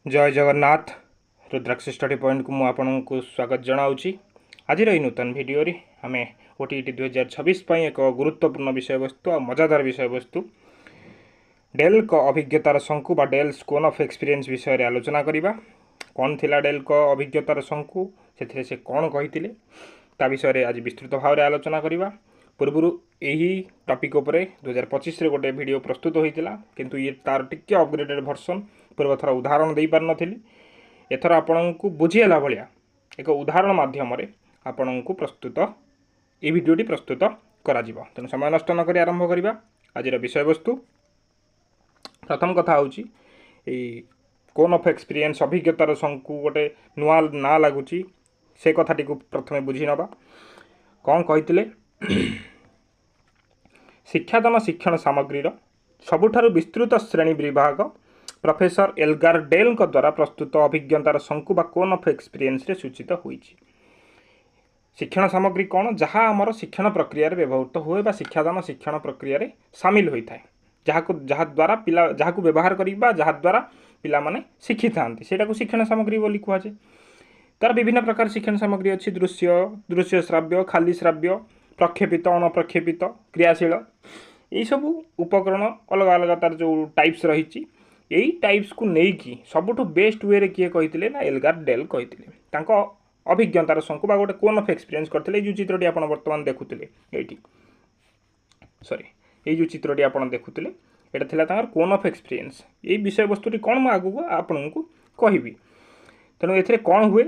जय जगन्नाथ। रुद्राक्ष study point को आपको स्वागत जनाऊँगी। आज ये नूतन भिडियो आम ओटीटी 2026 एक गुरुत्वपूर्ण विषय वस्तु और मजादार विषय वस्तु डेल को अभिज्ञतार शंकु बा डेल स्कोन ऑफ एक्सपीरियंस विषय आलोचना करवा। कौन थिला डेल को अभिज्ञतार शंकु से कौन कही ता विषय आज विस्तृत भाव में आलोचना करवा। पूर्व यही टॉपिक उपरे 2025 रे गोटे वीडियो प्रस्तुत होता किंतु ये तार टिके अपग्रेडेड वर्सन पूर्व थर उदाहरण दे पार नथिली। एथर आपण को बुझीला भाया एक उदाहरण माध्यम आपण को प्रस्तुत ये भिडियोटी प्रस्तुत करा जिवो। तेणु समय नष्ट नक आरंभ करवा आज विषय वस्तु। प्रथम कथा हूँ कोन ऑफ एक्सपीरियंस अभिज्ञतार शंकु गोटे नुआ ना लगुच से कथाटी को प्रथम बुझी नवा। कौन कही शिक्षादान शिक्षण सामग्री सबुठारु विस्तृत श्रेणी विभाग प्रोफेसर एल्गार डेल द्वारा प्रस्तुत अभिज्ञतार शंकु बा कोन ऑफ एक्सपीरियंस रे सूचित होईछि। शिक्षण सामग्री कौन जहाँ आमर शिक्षण प्रक्रिया व्यवहृत हुए बा शिक्षादान शिक्षण प्रक्रिया सामिल होता है जहाँ द्वारा पिला जहाँ को व्यवहार करवा जहाँ द्वारा पिला माने शिखी था से शिक्षण सामग्री बोली कहुए। तार विभिन्न प्रकार शिक्षण सामग्री अच्छी दृश्य दृश्य श्राव्य खाली श्राव्य प्रक्षेपित अणप्रक्षेपित क्रियाशील यही सब उपकरण अलग अलग तार जो टाइप्स रही यही टाइप्स को लेकिन सबुठ बेस्ट वे किए कही ना एल्गार डेल कही अभिज्ञतार शंकु बा गोटे कोन ऑफ एक्सपीरियंस करते जो चित्रटी आप बर्तमान देखुले ये सॉरी ये जो चित्रटी आप देखुले यहाँ था कोन ऑफ एक्सपीरियंस ये विषय वस्तुटी कौन मैं आगू आपण को कहि। तेणु ए कौन हुए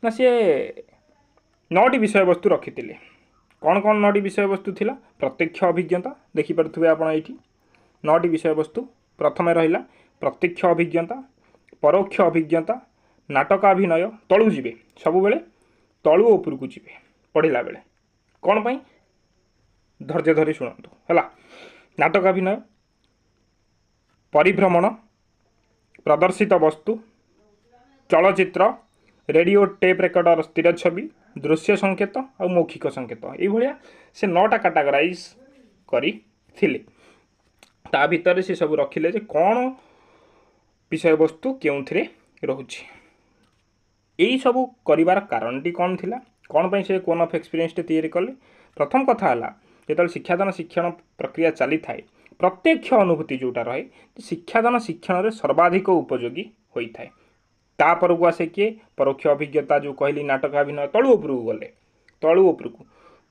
ना सी 9टी विषय वस्तु रखी कौन कौन 9टी विषय वस्तु थिला प्रत्यक्ष अभिज्ञता देखिपे आप 9टी विषय वस्तु। प्रथम रहा प्रत्यक्ष अभिज्ञता परोक्ष अभिज्ञता नाटकाभिनय तलू जीवे सबु बेले तलू उपरू को जीवे पढ़ला बेले कौन पाई धैर्य धरी शुणु है। नाटकाभिनय परिभ्रमण प्रदर्शित वस्तु चलचित्र रेडियो टेप रेकर्डर स्थिर छवि दृश्य संकेत और मौखिक संकेत ये से 9टा कैटेगराइज करी थिले। ता भितर से सब रखिले जे कौन विषय वस्तु केउथिरे रहुछि। यही सब करिवार कारणटी कौन थिला कौन पाई से कोन ऑफ एक्सपीरियंस टे तैयारी कले। प्रथम कथा है जो शिक्षादान शिक्षण प्रक्रिया चली थाए प्रत्यक्ष अनुभूति जोटा रहे शिक्षादान शिक्षण रे सर्वाधिक उपयोगी होता है। तापर को आसे किए परोक्ष अभिज्ञता जो कहली नाटकाभिनय तलू उपरू गले तलू उपरू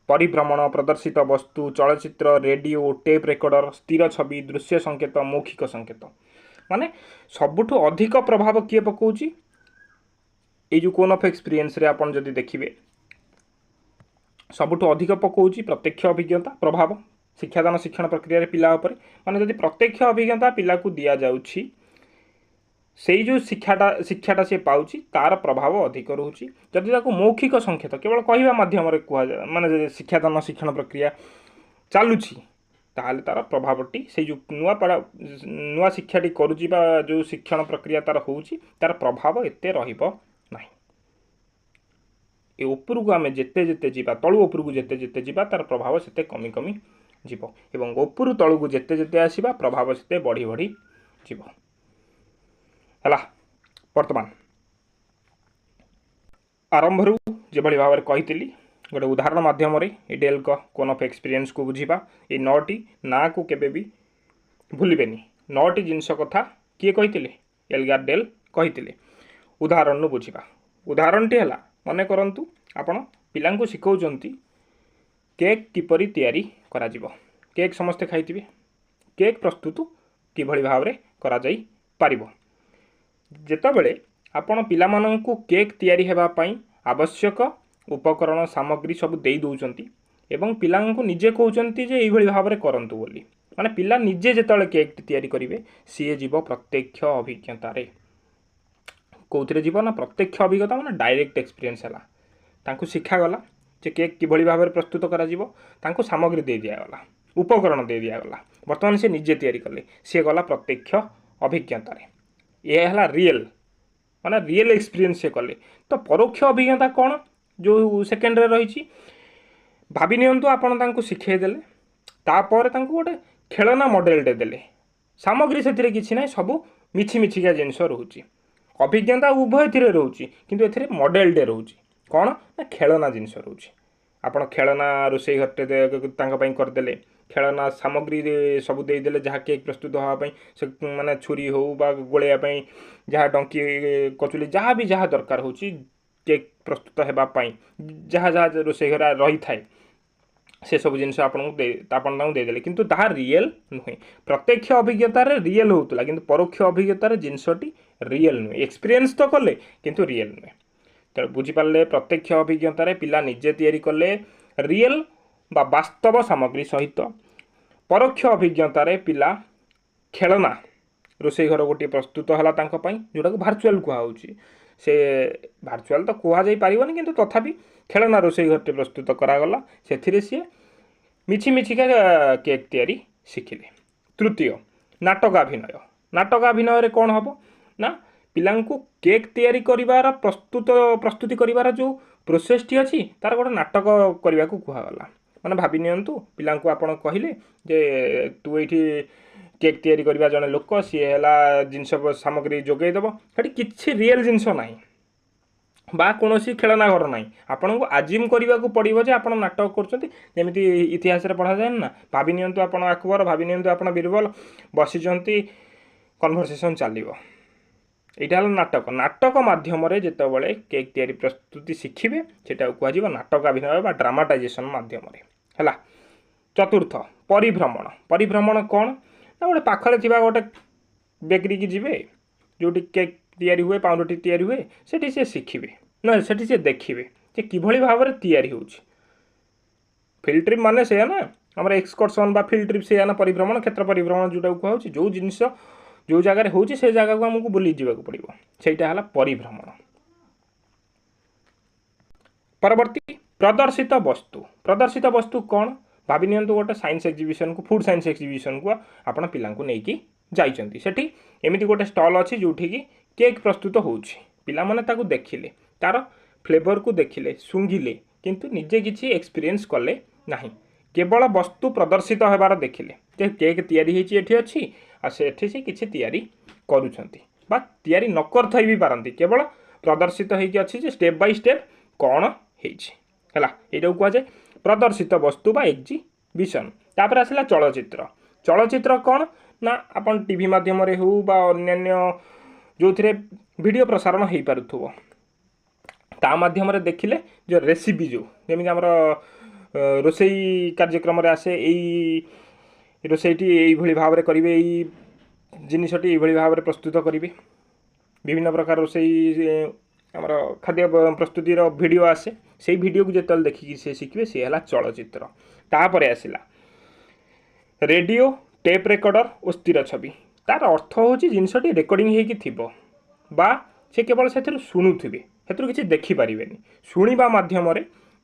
परिभ्रमण प्रदर्शित वस्तु चलचित्र रेडियो टेप रेकर्डर स्थिर छवि दृश्य संकेत मौखिक संकेत माने सबुठ अधिक प्रभाव किए पकाउची ये जो कोन ऑफ एक्सपीरियंस रे आपण जदि देखिबे सबुठ अधिक पकाउची प्रत्यक्ष अभिज्ञता प्रभाव शिक्षादान शिक्षण प्रक्रिया रे पिला उपरे माने जदि प्रत्यक्ष अभिज्ञता पिला को दिया जाउची से जो शिक्षाटा से पाउची तार प्रभाव अधिक रोची। जदि ताको मौखिक संकेत केवल कहवा माध्यम कह माने शिक्षादान शिक्षण प्रक्रिया चलुची ताहले तार प्रभावटी से जो नुआ शिक्षाटी करुची बा जो शिक्षण प्रक्रिया तार होउची तार प्रभाव एते रहिबो नाही। ए ऊपर को आमे जेते जेते जीवा तळु ऊपर को जेते जेते जीवा तार प्रभाव सेते कमी कमी जीवो एवं ऊपर तळु को जेते जेते आसीबा प्रभाव सेते बढ़ी बढ़ी जीवो है। वर्तमान आरंभ जो भाव में कही गोटे उदाहरण माध्यम डेल को कोन ऑफ एक्सपीरियंस को बुझा ये 9टी ना को केबे भी भूलेनि 9टी जिनस कथा किए कही एल्गार डेल कही उदाहरण बुझा। उदाहरण टी है मन करंतु आपण पिला शिखौचंती केक किपरि तैयारी करा जिवो। केक समस्ते खाइथिबे केक प्रस्तुत किभଳି भाव में करा जाई पारिबो। जेतेबेले आपण पिलामानंकु केक तैयारी हेबा पई आवश्यक उपकरण सामग्री सब देई दउचंती एवं पिलांकु निजे कहउचंती जे एई भଳି भाव में करंतु बोली माने पिला निजे जेतेबेले केक तैयारी करिवे सीए जीव प्रत्यक्ष अभिज्ञता रे कोउथरे जीव ना प्रत्यक्ष अभिज्ञता माने डायरेक्ट एक्सपीरियंस हला तांकु शिखा गला जे केक किभଳି भाव में प्रस्तुत करा जीव तांकु सामग्री दे दिया गला उपकरण दे दिया गला वर्तमान से निजे तैयारी कले सी गला प्रत्यक्ष अभिज्ञता रे यह है रियल माने रियल एक्सपीरियंस से कले। तो परोक्ष अभिज्ञता कौन जो सेकेंड रही भावी नियंतु आपण तांको शिखे देले तापर तांको गोटे खेलना मॉडल टे देले सामग्री से किसी ना सब मिछि मिछिका जिनस रोचे अभिज्ञता उभय थी रोचे किंतु ए मॉडलटे रोचे कौन ना खेलना जिनस रोचे आपण खेलना रोसे घरटे करदे खेलना सामग्री सब देदेले जहाँ केक प्रस्तुत हाँपाई से माने छुरी हो बा गोलैयापाई जहाँ डंकी कचुली जहाँ भी जहाँ दरकार हो केक प्रस्तुत होगापाई जहाँ जहाँ रोसे घर रही थाए से सब जिन आपन देदेले किंतु ताहा रियल नुहे प्रत्यक्ष अभिज्ञतार रियल होता किंतु परोक्ष अभिज्ञतार जिनसटी रियल नुहे एक्सपीरियंस तो कले किंतु रियल नुहे तेणु बुझीपारे प्रत्यक्ष अभिज्ञतार पिला निजे तैयारी कले रियल बा वास्तव सामग्री सहित परोक्ष अभिज्ञतार पिला खेलना रोसे घर गोटे प्रस्तुत है जोटा को भार्चुआल कहुच्छी से भार्चुआल तो कहुई पारन किंतु तथापि खेलना रोसे घरटे प्रस्तुत करागला से सी मिछि मिछिका केक तैयारी शिखिले। तृतीय नाटकाभिनय कौन हम ना पिलांकु केक तैयारी करिवार प्रस्तुति करिवार जो प्रोसेसटी अच्छी तार गोटे नाटक करने को कहगला माने भाभी नियंतु पिलांकु आपण कहले जे तू ये केक तैयारी करबा जने लोक सी है जिनस सामग्री जोगेदेव सेठी किछि रियल जिनस नाही बा कोनोसी खेलना घर ना आपन को आजिम करने को पड़ो जे आप नाटक करमती इतिहास पढ़ा जाए ना भाभी नियंतु आप अकबर भाभी नियंतु आप बीरबल बसीचंती कन्भरसेसन चलो यहाँ नाटक नाटक माध्यम जितेबाला केक तैयारी प्रस्तुति शिखिबे सेटा कह नाटक अभिनय बा ड्रामाटाइजेशन माध्यम है। चतुर्थ परिभ्रमण कौन ना गोटे पाखरे थिबा गोटे बेकरी की जीवे जोटी केक तैयारी हुए पाउंडटी तैयारी हुए सेठी से शिखिबे ना सेठी से देखिबे जे किभली भाव में तैयारी होउछि। फील्ड ट्रिप माने से ना हमर एक्सकर्सन बा फील्ड ट्रिप से ना परिभ्रमण क्षेत्र परिभ्रमण जोटा कहउछि जो जिनिस जो जगह होउछि से जगह को हमको बुली जीवाक पड़िबो सेटा हला परिभ्रमण। परवर्ती प्रदर्शित वस्तु कौन भाभी नियंतु गोटे साइंस एक्जिबिशन को फूड साइंस एक्जिबिशन को आपण पिला नहीं जाइछंती सेठी एमिति गोटे स्टॉल अच्छी जोठी की केक प्रस्तुत होउछि पिला माने ताकू देखिले तार फ्लेवर को देखिले सुंघिले किंतु निजे किछि एक्सपीरियंस कले नाही केवल वस्तु प्रदर्शित होबार देखिले जे केक तैयारी हेछि एठी अछि आ सेठी से किछि तैयारी करूछंती बा तैयारी न करथाई भी पारंती केवल प्रदर्शित हेछि अछि जे स्टेप बाय स्टेप कोन हेछि हला एटा को जाय प्रदर्शित वस्तु बा एक्जिबिशन। तापर आसला चलचित्र कौन ना अपन टीवी माध्यम रे हो बा अन्य जो थे वीडियो प्रसारण हो पारुथबो ता माध्यम रे देखिले जो रेसिपी जो जमी आमर रोसई कार्यक्रम रे आसे एई रोसईटी एई भली भाव रे करिवे एई जिनिसटी एई भली भाव रे प्रस्तुत करिवे विभिन्न प्रकार रोसई आमर खाद्य प्रस्तुतिर वीडियो आसे से वीडियो को जेतल देखिकी से शिखिबे से हला चलचित्र। तापरे आसिला रेडियो टेप रेकर्डर और स्थिर छवि तार अर्थ होची जिनसटी रेकर्डिंग हेकी थिबो बा से केवल से शुणुवे से किसी देखिपारे शुणा मध्यम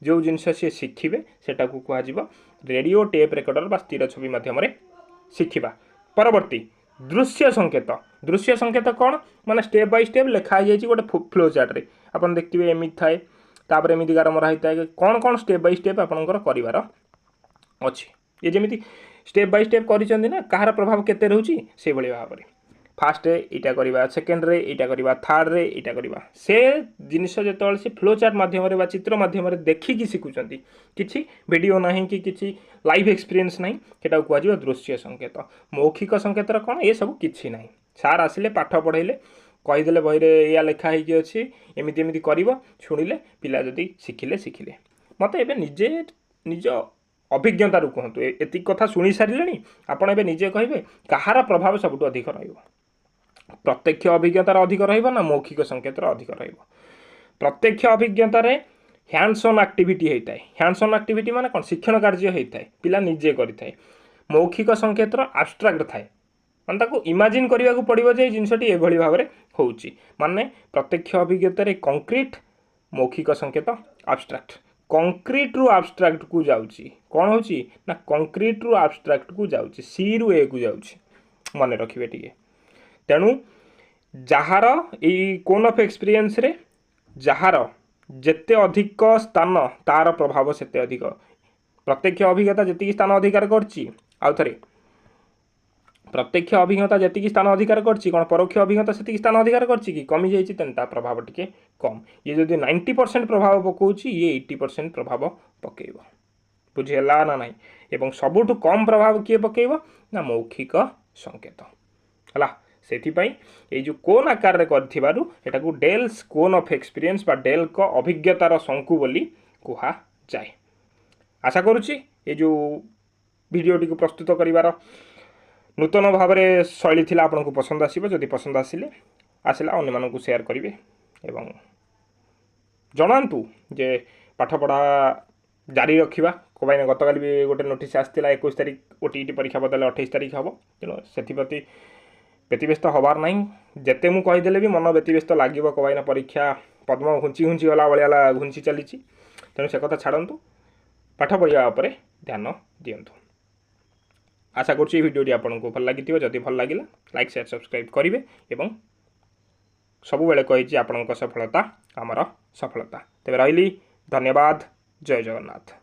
जो जिनस सी शिखिबे सेटा को कह रेडियो टेप रेकर्डर बा स्थिर छवि मध्यम शिखिबा। परवर्ती दृश्य संकेत कौन माने स्टेप बाय स्टेप लिखा गोटे फ्लो चार्ट रे आपन देखिबे एमिति थाए तापर एमिति गारमरा होता कौन कौन स्टेप बाय स्टेप आपनकर करिवार अछि ये जेमिति स्टेप बाय स्टेप करिसेंती ना कहार प्रभाव केते रहउची से भली भाव रे फास्ट रे इटा करिबा सेकंड रे इटा करिबा थर्ड रे इटा करिबा से जिनिस जेतोल से फ्लो चार्ट माध्यम रे बा चित्र माध्यम रे देखि कि सिखुचंती किछि वीडियो नाही कि किछि लाइव एक्सपीरियंस नाही सेटा को कहजिबा दृश्य संकेत। मौखिक संकेत रे कोन ए सब किछि नाही सार आसिले पाठ पढाइले कहीदेले बही रे या लेखा हेकि अछि एमिति एमिति करिवो शुणिले पिला जदी शिखिले मते एबे निज अभिज्ञता रू कहतु एति कथा शुणी सारे आपड़ ए निजे कहे कहार प्रभाव सबुठ अधिक रहिबो प्रत्यक्ष अभिज्ञतार अधिक रहिबो ना मौखिक संकेतर अधिक रहिबो। प्रत्यक्ष अभिज्ञतार हैंड्स ऑन एक्टिविटी होता है हैंड्स ऑन एक्टिविटी माने कौन शिक्षण कार्य होता है पिला निजे करिथाए मौखिक संकेतर आब्स्ट्राक्ट थाए माने ताको इमेजिन करने को पड़ो जे जिनसटी एभली भाव में होउची माने प्रत्यक्ष अभिज्ञतार कंक्रीट मौखिक संकेत आब्स्ट्राक्ट कंक्रीट रु आब्स्ट्राक्ट को जाउची कौन होची ना कंक्रीट रु आब्स्ट्राक्ट को जाउची सी रु ए को जाउची मन रखिबे टिके। तेणु जहार एई कोन ऑफ एक्सपीरियंस रे जहार जेते अधिक स्थान तार प्रभाव सेते अधिक प्रत्यक्ष अभिज्ञता जेतिकी स्थान अधिकार करची आउ थरे प्रत्यक्ष अभिज्ञता जी स्थान अधिकार करछि कौन परोक्ष अभिज्ञता से स्थान अधिकार करछि कि कमी जाइछि तेन ता प्रभाव टिके कम ये जदि 90% प्रभाव पकाउछि ये 80% प्रभाव पकेइब बुझेला ना नहीं एवं सबुठु कम प्रभाव किए पकेइब ना मौखिक संकेत हला सेथिपाई ये जो कोन आकार रे करथिबारु एटाकू डेल्स कोन ऑफ एक्सपीरियंस बा डेल को अभिज्ञतार शंकु बोली कुहा जाए। आशा करुछि ये जो भिडियोटी को प्रस्तुत करिवार नूतन भाव में शैली थिला आपको पसंद आसीबो जदि पसंद आसिला अन्य मानकु शेयर करिवे एवं जणांतु जे पाठपढ़ा जारी रखिबा कोबाइन गतकाली भी गोटे नोटिस आसला 21 तारिख ओटीईटी परीक्षा बदले 28 तारिख हम तेणु से व्यतीव्यस्त हबार ना जिते मुझे कहीदेले भी मन व्यतीव्यस्त लगे कोबाइन परीक्षा पद्म घुंची घुंची गला भाया घुंची चली तेणु से कथा छाड़ू पाठ पढ़ा ध्यान दिंतु। आशा करुँच भिडियोटी आपको भल लगी जदि भल लगे लाइक शेयर सब्सक्राइब करेंगे एवं सबुबले कही आपण सफलता आमर सफलता तेरे रही धन्यवाद जय जगन्नाथ।